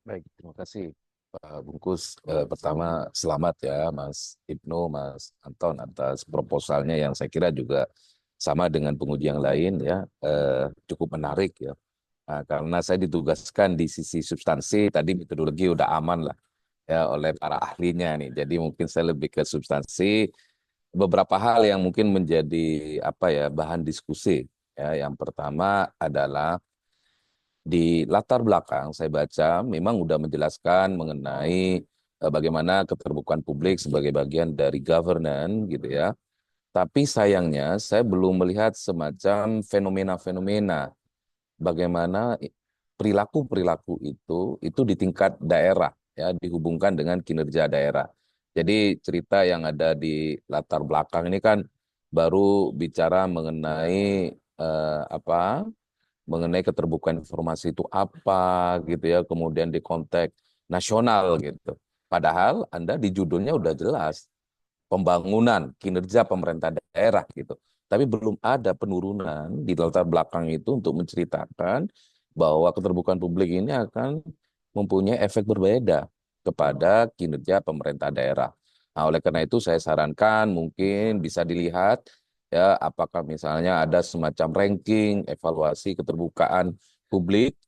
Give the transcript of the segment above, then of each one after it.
Baik, terima kasih Pak Bungkus. Pertama, selamat ya Mas Ibnu, Mas Anton atas proposalnya yang saya kira juga sama dengan penguji yang lain ya, cukup menarik ya. Nah, karena saya ditugaskan di sisi substansi, tadi metodologi udah aman lah ya oleh para ahlinya nih. Jadi mungkin saya lebih ke substansi, beberapa hal yang mungkin menjadi apa ya bahan diskusi. Ya, yang pertama adalah di latar belakang saya baca memang udah menjelaskan mengenai bagaimana keterbukaan publik sebagai bagian dari governance gitu ya. Tapi sayangnya saya belum melihat semacam fenomena-fenomena bagaimana perilaku-perilaku itu di tingkat daerah ya dihubungkan dengan kinerja daerah. Jadi cerita yang ada di latar belakang ini kan baru bicara mengenai apa mengenai keterbukaan informasi itu apa gitu ya, kemudian di konteks nasional gitu. Padahal Anda di judulnya udah jelas pembangunan kinerja pemerintah daerah gitu. Tapi belum ada penurunan di latar belakang itu untuk menceritakan bahwa keterbukaan publik ini akan mempunyai efek berbeda kepada kinerja pemerintah daerah. Nah, oleh karena itu saya sarankan mungkin bisa dilihat ya apakah misalnya ada semacam ranking evaluasi keterbukaan publik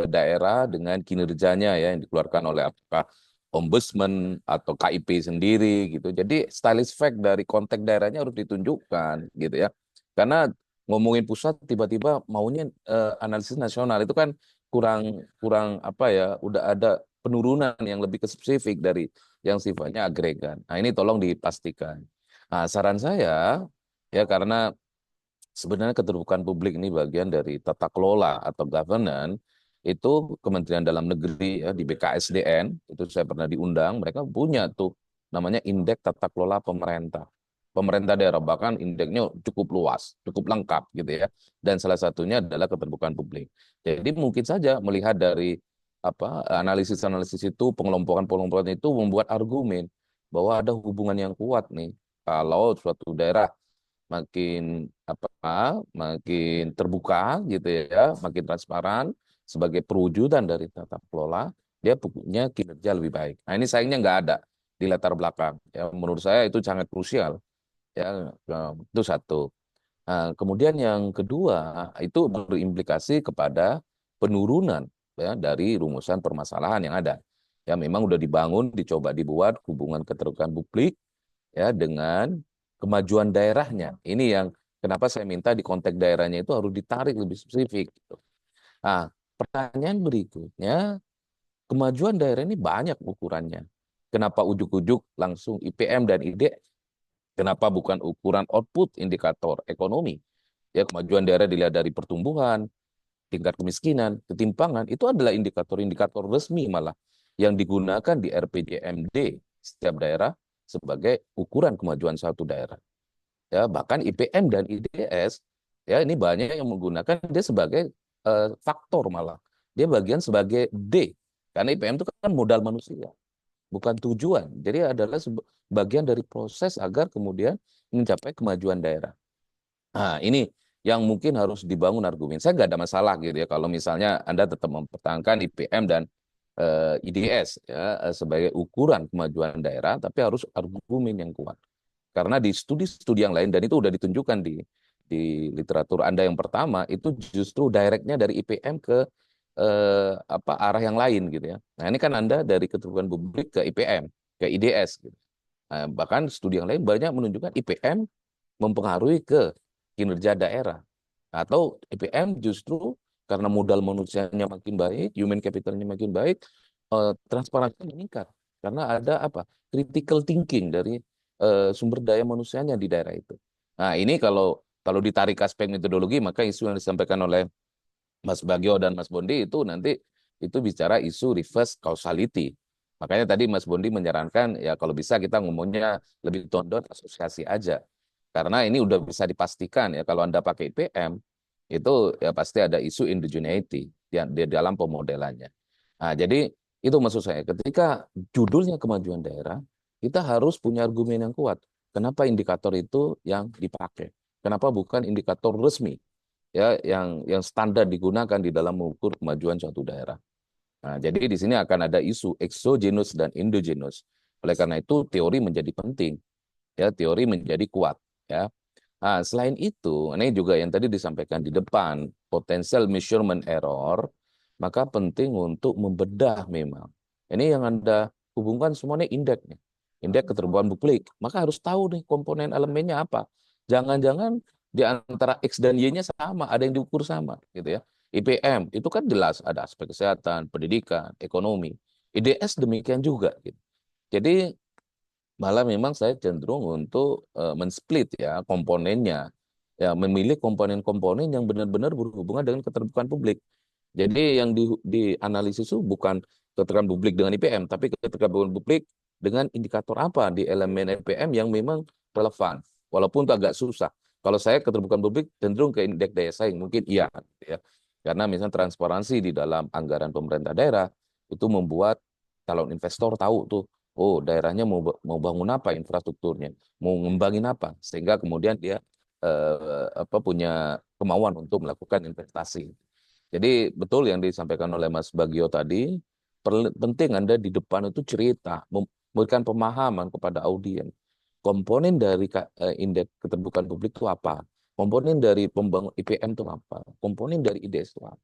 daerah dengan kinerjanya ya yang dikeluarkan oleh apakah ombudsman atau KIP sendiri gitu. Jadi stylist fact dari konteks daerahnya harus ditunjukkan gitu ya. Karena ngomongin pusat tiba-tiba maunya analisis nasional itu kan kurang kurang apa ya, udah ada penurunan yang lebih ke spesifik dari yang sifatnya agregat. Nah, ini tolong dipastikan. Nah, saran saya ya karena sebenarnya keterbukaan publik ini bagian dari tata kelola atau governance itu Kementerian Dalam Negeri ya di BKSDN itu saya pernah diundang, mereka punya tuh namanya Indeks Tata Kelola Pemerintah daerah, bahkan indeksnya cukup luas, cukup lengkap gitu ya. Dan salah satunya adalah keterbukaan publik. Jadi mungkin saja melihat dari apa analisis-analisis itu, pengelompokan-pengelompokan itu membuat argumen bahwa ada hubungan yang kuat nih kalau suatu daerah makin makin terbuka gitu ya, makin transparan sebagai perwujudan dari tata kelola, dia punya kinerja lebih baik. Nah, ini sayangnya nggak ada di latar belakang. Ya, menurut saya itu sangat krusial. Ya, itu satu. Nah, kemudian yang kedua itu berimplikasi kepada penurunan ya dari rumusan permasalahan yang ada. Ya, memang udah dibangun, dicoba dibuat hubungan keterbukaan publik ya dengan kemajuan daerahnya. Ini yang kenapa saya minta di konteks daerahnya itu harus ditarik lebih spesifik gitu. Nah, pertanyaan berikutnya, kemajuan daerah ini banyak ukurannya. Kenapa ujuk-ujuk langsung IPM dan ID? Kenapa bukan ukuran output indikator ekonomi? Ya, kemajuan daerah dilihat dari pertumbuhan, tingkat kemiskinan, ketimpangan, itu adalah indikator-indikator resmi malah yang digunakan di RPJMD setiap daerah sebagai ukuran kemajuan suatu daerah. Ya, bahkan IPM dan IDS ya ini banyak yang menggunakan dia sebagai faktor malah. Dia bagian sebagai D. Karena IPM itu kan modal manusia, bukan tujuan. Jadi adalah bagian dari proses agar kemudian mencapai kemajuan daerah. Nah, ini yang mungkin harus dibangun argumen. Saya nggak ada masalah gitu ya kalau misalnya Anda tetap mempertahankan IPM dan IDS ya sebagai ukuran kemajuan daerah, tapi harus argumen yang kuat. Karena di studi-studi yang lain dan itu sudah ditunjukkan di literatur Anda yang pertama itu justru directnya dari IPM ke apa arah yang lain gitu ya. Nah, ini kan Anda dari keterbukaan publik ke IPM, ke IDS gitu. Nah, bahkan studi yang lain banyak menunjukkan IPM mempengaruhi ke kinerja daerah. Atau IPM justru karena modal manusianya makin baik, human capitalnya makin baik, transparansi meningkat. Karena ada apa? Critical thinking dari sumber daya manusianya di daerah itu. Nah, ini kalau ditarik aspek metodologi, maka isu yang disampaikan oleh Mas Bagio dan Mas Bondi itu nanti itu bicara isu reverse causality. Makanya tadi Mas Bondi menyarankan ya kalau bisa kita ngomongnya lebih tone asosiasi aja. Karena ini udah bisa dipastikan ya kalau Anda pakai IPM itu ya pasti ada isu indigeneity di dalam pemodelannya. Nah, jadi itu maksud saya ketika judulnya kemajuan daerah, kita harus punya argumen yang kuat. Kenapa indikator itu yang dipakai? Kenapa bukan indikator resmi? Ya yang standar digunakan di dalam mengukur kemajuan suatu daerah. Nah, jadi di sini akan ada isu exogenous dan endogenous. Oleh karena itu teori menjadi penting, ya teori menjadi kuat, ya. Nah, selain itu, ini juga yang tadi disampaikan di depan, potential measurement error, maka penting untuk membedah memang. Ini yang Anda hubungkan semuanya indeks nih. Indeks keterbukaan publik. Maka harus tahu nih komponen elemennya apa. Jangan-jangan di antara X dan Y-nya sama, ada yang diukur sama, gitu ya. IPM itu kan jelas ada aspek kesehatan, pendidikan, ekonomi. IDS demikian juga, gitu. Jadi malah memang saya cenderung untuk men-split ya komponennya, ya memilih komponen-komponen yang benar-benar berhubungan dengan keterbukaan publik. Jadi yang dianalisis itu bukan keterbukaan publik dengan IPM, tapi keterbukaan publik dengan indikator apa di elemen IPM yang memang relevan, walaupun itu agak susah. Kalau saya keterbukaan publik cenderung ke indeks daya saing, mungkin iya, ya, karena misalnya transparansi di dalam anggaran pemerintah daerah itu membuat calon investor tahu tuh, oh daerahnya mau bangun apa infrastrukturnya, mau ngembangin apa, sehingga kemudian dia punya kemauan untuk melakukan investasi. Jadi betul yang disampaikan oleh Mas Bagio tadi, penting Anda di depan itu cerita, memberikan pemahaman kepada audiens. Komponen dari indeks keterbukaan publik itu apa? Komponen dari pembangun IPM itu apa? Komponen dari IDS itu apa?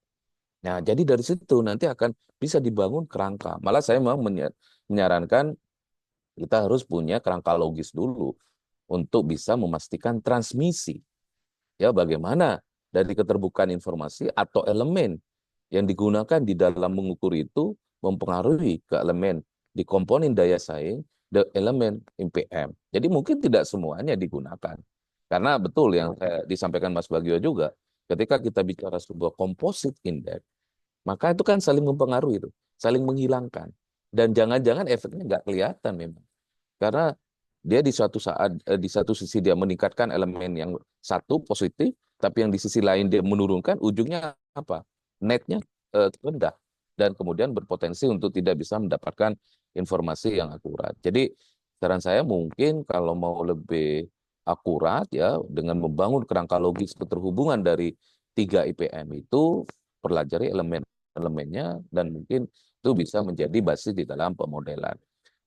Nah, jadi dari situ nanti akan bisa dibangun kerangka. Malah saya memang menyarankan kita harus punya kerangka logis dulu untuk bisa memastikan transmisi. Ya, bagaimana dari keterbukaan informasi atau elemen yang digunakan di dalam mengukur itu mempengaruhi ke elemen di komponen daya saing, the elemen IPM. Jadi mungkin tidak semuanya digunakan. Karena betul yang disampaikan Mas Bagio juga, ketika kita bicara sebuah composite index, maka itu kan saling mempengaruhi itu, saling menghilangkan. Dan jangan-jangan efeknya nggak kelihatan memang. Karena dia di suatu saat, di satu sisi dia meningkatkan elemen yang satu positif, tapi yang di sisi lain dia menurunkan, ujungnya apa? Netnya rendah. Dan kemudian berpotensi untuk tidak bisa mendapatkan informasi yang akurat. Jadi saran saya mungkin kalau mau lebih akurat ya, dengan membangun kerangka logis keterhubungan dari 3 IPM itu, pelajari elemen-elemennya, dan mungkin itu bisa menjadi basis di dalam pemodelan.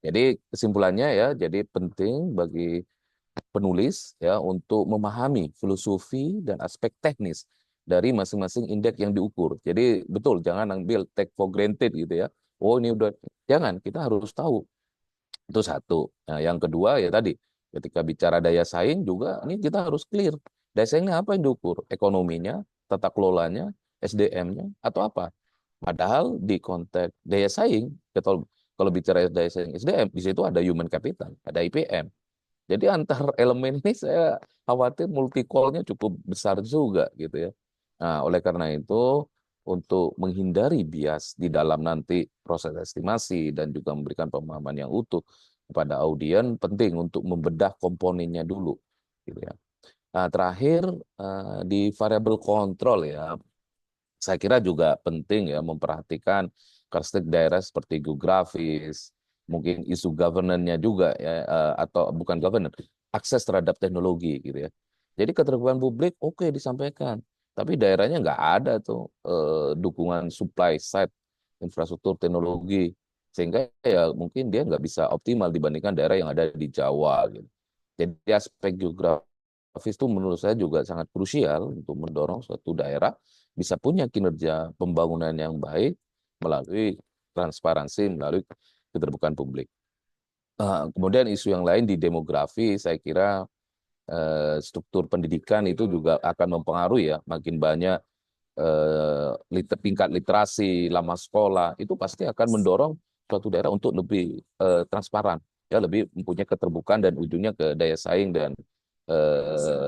Jadi kesimpulannya ya, jadi penting bagi penulis ya untuk memahami filosofi dan aspek teknis dari masing-masing indeks yang diukur. Jadi betul jangan ambil take for granted gitu ya. Oh ini udah, jangan, kita harus tahu. Itu satu. Nah, yang kedua ya tadi ketika bicara daya saing juga ini kita harus clear. Daya saingnya apa yang diukur? Ekonominya, tata kelolanya, SDM-nya atau apa? Padahal di konteks daya saing, kalau kalau bicara daya saing SDM, di situ ada human capital, ada IPM. Jadi antar elemen ini saya khawatir multi call-nya cukup besar juga gitu ya. Nah, oleh karena itu untuk menghindari bias di dalam nanti proses estimasi dan juga memberikan pemahaman yang utuh kepada audiens, penting untuk membedah komponennya dulu gitu ya. Nah, terakhir di variable control ya, saya kira juga penting ya memperhatikan karakteristik daerah seperti geografis, mungkin isu governance-nya juga ya, atau bukan governance, akses terhadap teknologi gitu ya. Jadi keterbukaan publik oke disampaikan, tapi daerahnya nggak ada tuh dukungan supply side infrastruktur teknologi, sehingga ya mungkin dia nggak bisa optimal dibandingkan daerah yang ada di Jawa gitu. Jadi aspek geografis itu menurut saya juga sangat krusial untuk mendorong suatu daerah bisa punya kinerja pembangunan yang baik melalui transparansi, melalui keterbukaan publik. Kemudian isu yang lain di demografi, saya kira struktur pendidikan itu juga akan mempengaruhi ya, makin banyak tingkat literasi, lama sekolah, itu pasti akan mendorong suatu daerah untuk lebih transparan, ya lebih mempunyai keterbukaan dan ujungnya ke daya saing dan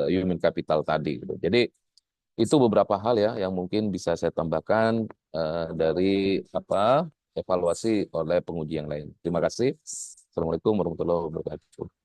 human capital tadi. Gitu. Jadi itu beberapa hal ya yang mungkin bisa saya tambahkan dari evaluasi oleh penguji yang lain. Terima kasih. Assalamualaikum warahmatullahi wabarakatuh.